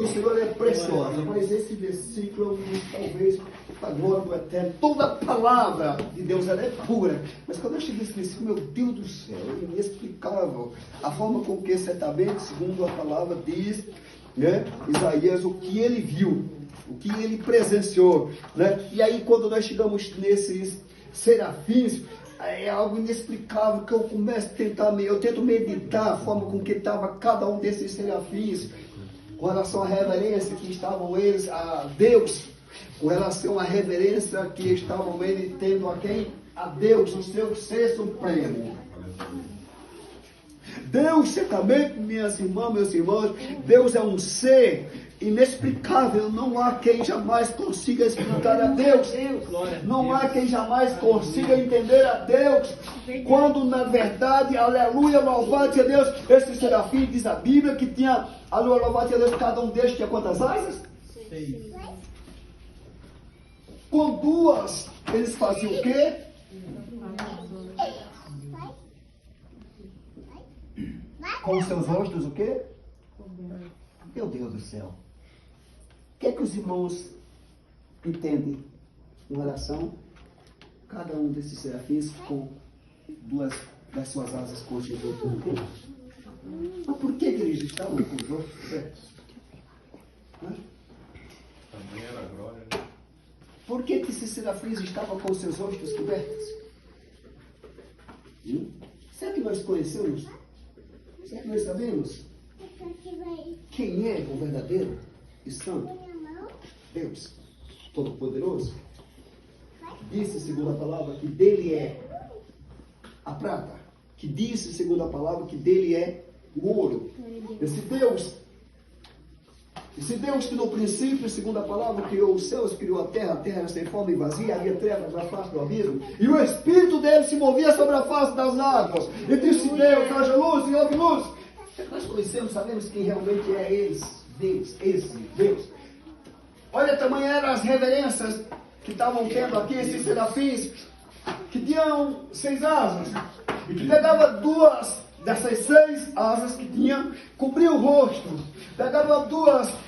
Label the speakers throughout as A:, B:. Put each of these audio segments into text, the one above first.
A: do Senhor é preciosa, mas esse versículo, talvez, para a glória do Eterno, toda a palavra de Deus ela é pura. Mas quando eu cheguei nesse versículo, meu Deus do céu, é inexplicável a forma com que certamente, segundo a palavra diz, né, Isaías, o que ele viu, o que ele presenciou, né? E aí quando nós chegamos nesses serafins, é algo inexplicável que eu começo a tentar, eu tento meditar a forma com que estava cada um desses serafins, com relação à reverência que estavam eles a Deus, com relação à reverência que estavam eles tendo a quem? A Deus, o seu ser supremo. Deus, certamente, minhas irmãs, meus irmãos, Deus é um ser inexplicável. Não há quem jamais consiga explicar a Deus. Não há quem jamais consiga entender a Deus. Quando, na verdade, aleluia, louvado seja Deus, esse serafim, diz a Bíblia, que tinha, aleluia, louvado seja Deus, cada um deles tinha quantas asas? 6. Com 2, eles faziam o quê? Com os seus rostos o quê? Meu Deus do céu. O que é que os irmãos entendem em relação a cada um desses serafins com 2 das suas asas coxas? Mas por que eles estavam com os rostos cobertos?
B: Também era glória.
A: Por que esses serafins estavam com os seus rostos cobertos? Será que nós conhecemos? Será que nós sabemos quem é o verdadeiro e santo? Deus Todo-Poderoso. Disse, segundo a palavra, que dele é a prata. Que disse, segundo a palavra, que dele é o ouro. Esse Deus que no princípio, segundo a palavra, criou os céus, criou a terra era sem forma e vazia, havia trevas na face do abismo, e o Espírito dele se movia sobre a face das águas, e disse Deus, haja luz e houve luz. Nós conhecemos, sabemos quem realmente é esse Deus. Olha, tamanho eram as reverências que estavam tendo aqui, esses serafins, que tinham 6 asas, e que pegava 2 dessas 6 asas que tinha, cobria o rosto, pegava 2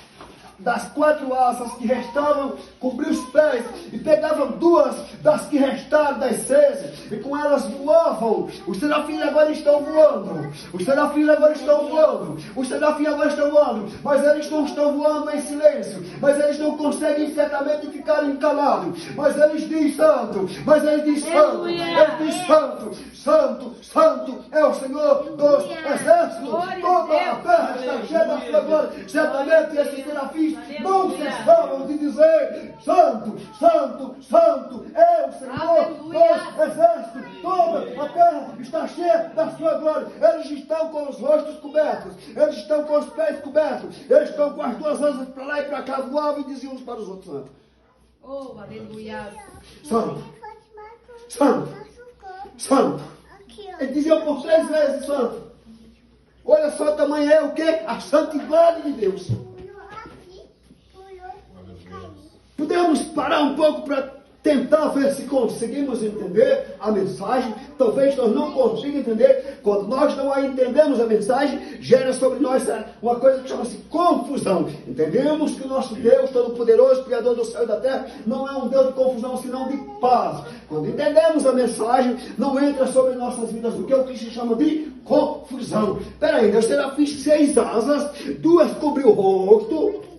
A: das 4 asas que restavam, cobria os pés, e pegava 2 das que restaram das 6, e com elas voavam. Os serafins agora estão voando, os serafins agora estão voando, os serafins agora estão voando, mas eles não estão voando em silêncio, mas eles não conseguem certamente ficar calados, mas eles dizem santo, mas eles dizem santo, eles dizem santo, santo, santo é o Senhor dos exércitos. Toda a terra está cheia da sua glória. Certamente esses serafins não cessavam de dizer santo, santo, santo é o Senhor dos exércitos. Toda a terra está cheia da sua glória. Eles estão com os rostos cobertos, eles estão com os pés cobertos, eles estão com as 2 asas para lá e para cá, voavam e diziam uns para os outros santo.
C: Oh, aleluia.
A: Santo, santo, santo. Ele dizia por 3 vezes santo. Olha só, tamanho é o que? A santidade de Deus. Podemos parar um pouco para tentar ver se conseguimos entender a mensagem. Talvez nós não consigamos entender. Quando nós não a entendemos, a mensagem gera sobre nós uma coisa que chama-se confusão. Entendemos que o nosso Deus Todo-Poderoso, Criador do céu e da terra, não é um Deus de confusão, senão de paz. Quando entendemos a mensagem, não entra sobre nossas vidas o que se chama de confusão. Peraí, Deus serafins 6 asas, 2 cobriu o rosto.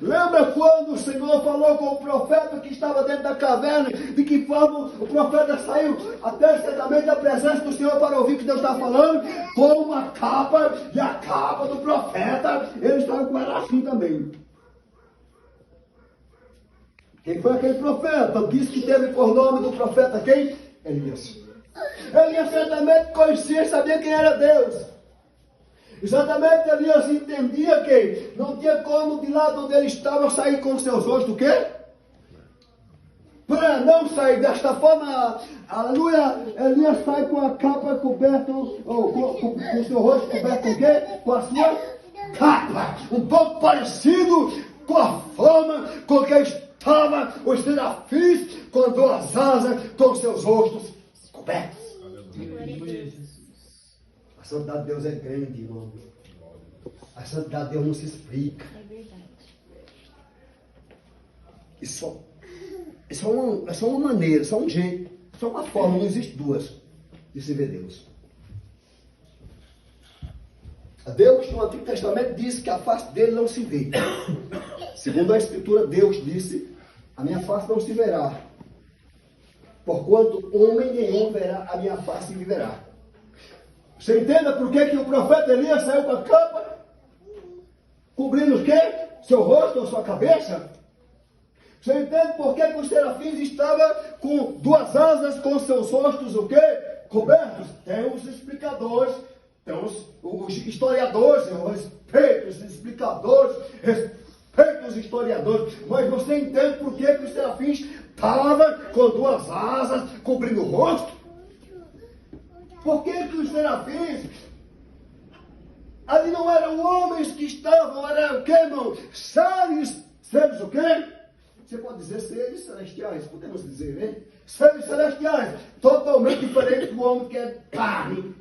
A: Lembra quando o Senhor falou com o profeta que estava dentro da caverna, de que forma o profeta saiu até certamente a presença do Senhor para ouvir o que Deus está falando, com uma capa, e a capa do profeta, ele estava com ela assim também. Quem foi aquele profeta? Diz que teve por nome do profeta quem? Elias. Elias certamente conhecia e sabia quem era Deus. Exatamente, Elias entendia que não tinha como de lá onde ele estava sair com seus rostos o quê? Para não sair desta forma, aleluia, Elias sai com a capa coberta, ou com o seu rosto coberto com o quê? Com a sua capa. Um pouco parecido com a forma com que estava os serafins com 2 asas, com seus rostos cobertos. A santidade de Deus é grande, irmão. A santidade de Deus não se explica. Isso é só uma maneira, só um jeito, só uma forma, não existe duas de se ver Deus. Deus, no Antigo Testamento, disse que a face dele não se vê. Segundo a Escritura, Deus disse, a minha face não se verá, porquanto homem nenhum verá a minha face e viverá. Você entenda por que o profeta Elias saiu com a capa, cobrindo o quê? Seu rosto ou sua cabeça? Você entende por que os serafins estavam com duas asas, com seus rostos o quê? Cobertos? Tem os explicadores, tem os historiadores, eu respeito os explicadores, respeito os historiadores, mas você entende por que os serafins estavam com duas asas, cobrindo o rosto? Por que os serafins, ali não eram homens que estavam, eram o quê, irmão? Seres o quê? Você pode dizer seres celestiais, podemos dizer, né? Seres celestiais, totalmente diferente do homem que é carne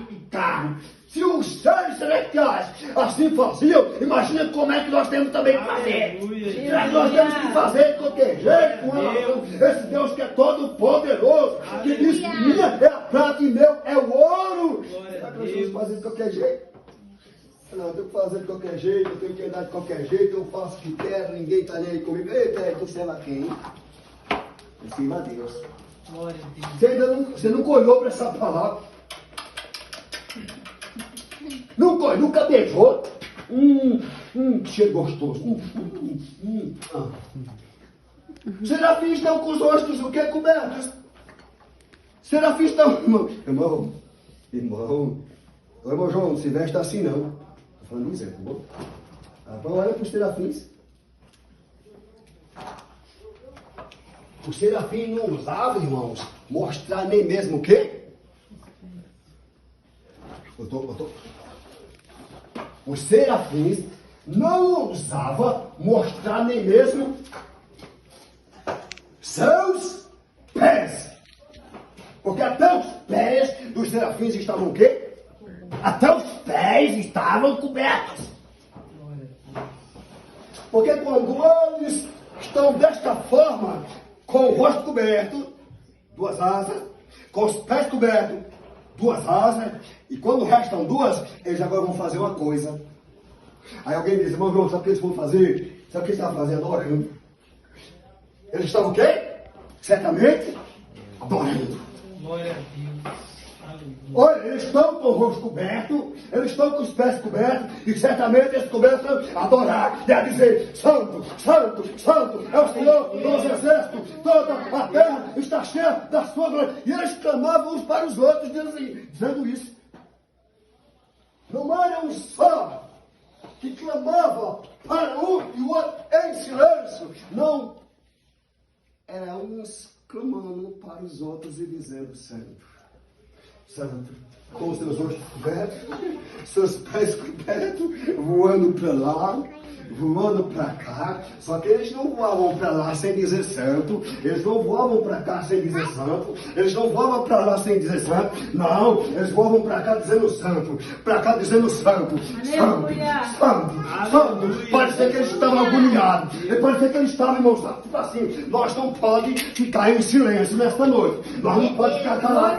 A: e carne. Se os seres celestiais assim faziam, imagina como é que nós temos também que fazer. Será que nós temos que fazer de qualquer jeito com relação a esse Deus que é todo poderoso, que diz que minha é a prata e meu é o ouro? Será que nós temos que fazer de qualquer jeito? Não, eu tenho que fazer de qualquer jeito, eu tenho que andar de qualquer jeito, eu faço o que quero, ninguém está nem aí comigo. Eita, tu serve a quem? Eu sirvo a Deus. Você nunca olhou para essa palavra. Nunca beijou. Que cheiro gostoso. Serafins estão com os rostos o que? Cobertos. Serafins estão... Irmão João, não se veste assim não. Estou falando de exemplo. Então olha para os serafins. O serafim não usava, irmãos, mostrar nem mesmo o quê? Os serafins não usavam mostrar nem mesmo seus pés. Porque até os pés dos serafins estavam o quê? Até os pés estavam cobertos. Porque quando eles estão desta forma, com o rosto coberto, duas asas, com os pés cobertos, duas asas, e quando restam duas, eles agora vão fazer uma coisa. Aí alguém diz, irmão João, sabe o que eles vão fazer? Sabe o que eles estavam fazendo? Adorando. Eles estavam o quê? Certamente, adorando.
D: Glória a Deus.
A: Olha, eles estão com o rosto coberto, eles estão com os pés cobertos, e certamente eles começam a adorar, e a dizer, santo, santo, santo, é o Senhor dos exércitos, toda a terra está cheia da sua glória. E eles clamavam uns para os outros, dizendo isso. Não era um só que clamava para um e o outro em silêncio. Não, era uns clamando para os outros e dizendo, santo. Santo, com os seus rostos cobertos, seus pés cobertos, voando para lá, voando para cá. Só que eles não voavam para lá sem dizer santo, eles não voavam para cá sem dizer santo, eles não voavam para lá sem dizer santo, não, eles voavam para cá dizendo santo, para cá dizendo santo, santo, santo, santo. Parecia que eles estavam agoniados, parecia que eles estavam, irmãos, tipo assim, nós não podemos ficar em silêncio nesta noite, nós não podemos ficar calados.